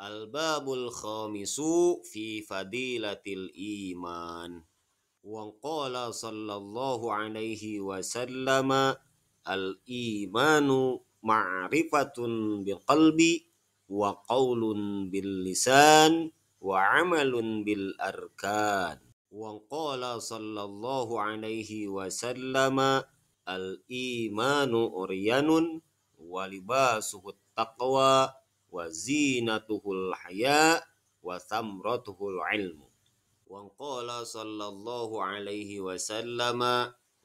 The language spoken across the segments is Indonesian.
Al-babul khamisu fi fadilatil iman. Wa qala sallallahu alaihi wasallam al-imanu ma'rifatun bil qalbi wa qaulun bil lisan wa amalun bil arkan. Wa qala sallallahu alaihi wasallam al-imanu uryanun wa libasuhut taqwa wa zinatuhul haya wa thamratuhul ilmu. Wa qala sallallahu alaihi wasallam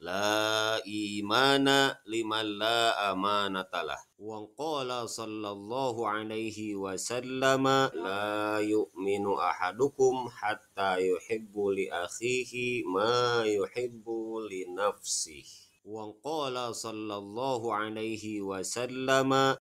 la imana liman la amanatalah. Wa qala sallallahu alaihi wasallam la yu'minu ahadukum hatta yuhibbu li akhihi ma yuhibbu li nafsihi. Wa qala sallallahu alaihi wasallam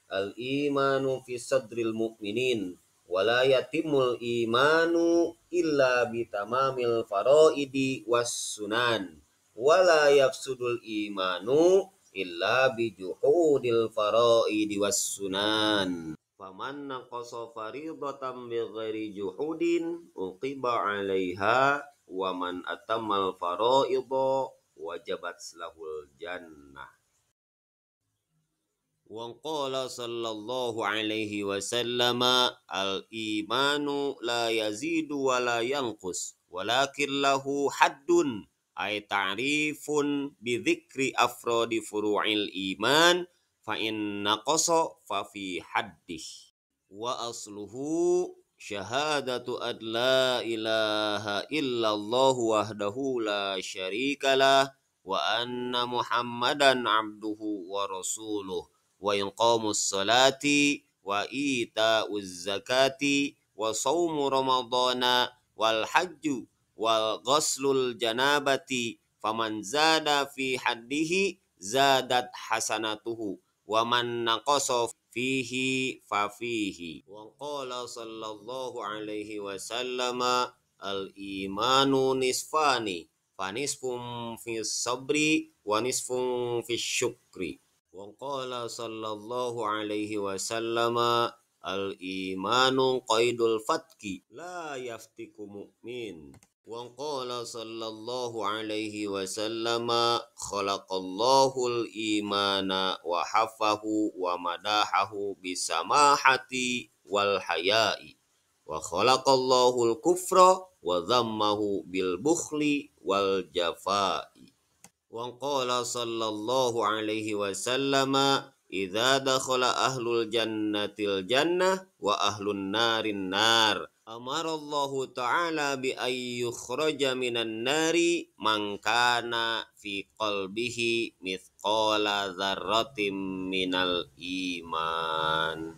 al-imanu fi sadril mu'minin wala yatimul imanu illa bitamamil faraidi was sunan wala yafsudul imanu illa bijuhudil faraidi was sunan. Faman naqasa faridatan bighairi juhudin uqiba 'alaiha wa man atamal faraida wajabat lahul jannah. Wa qala sallallahu alaihi wasallam al-imanu la yazidu wa la yanqus walakin lahu haddun ay ta'rifun bi dzikri afrodi furu'il iman fa in naqasa fa fi haddih wa asluhu syahadatu ad la ilaha illallah wahdahu la syarikalah wa anna muhammadan abduhu wa rasuluh wa iqamus salati wa ita'uz zakati wa shaumu ramadhana wal hajju wal ghuslul janabati faman zada fi haddihi zadat hasanatuhu wa man naqasa fihi fa fihi. Wa qala sallallahu alaihi wasallam al imanu nisfani fanisfum fi sabri wa nisfum fi syukri. Wa qala sallallahu alaihi wasallam al-imanu qaidul fatki la yaftiku mu'min. Wa qala sallallahu alaihi wasallam khalaqallahul imana wa hafahu wa madahahu bisamahati wal haya'i wa khalaqallahul kufra wa dhammahu bil bukhli wal jafa'i. Wa qala sallallahu alaihi wasallam idza dakhala ahlul jannatil jannah wa ahlun narin nar amarallahu ta'ala bi ay yukhraja minan nari man kana fi qalbihi mithqala dzarratin minal iman.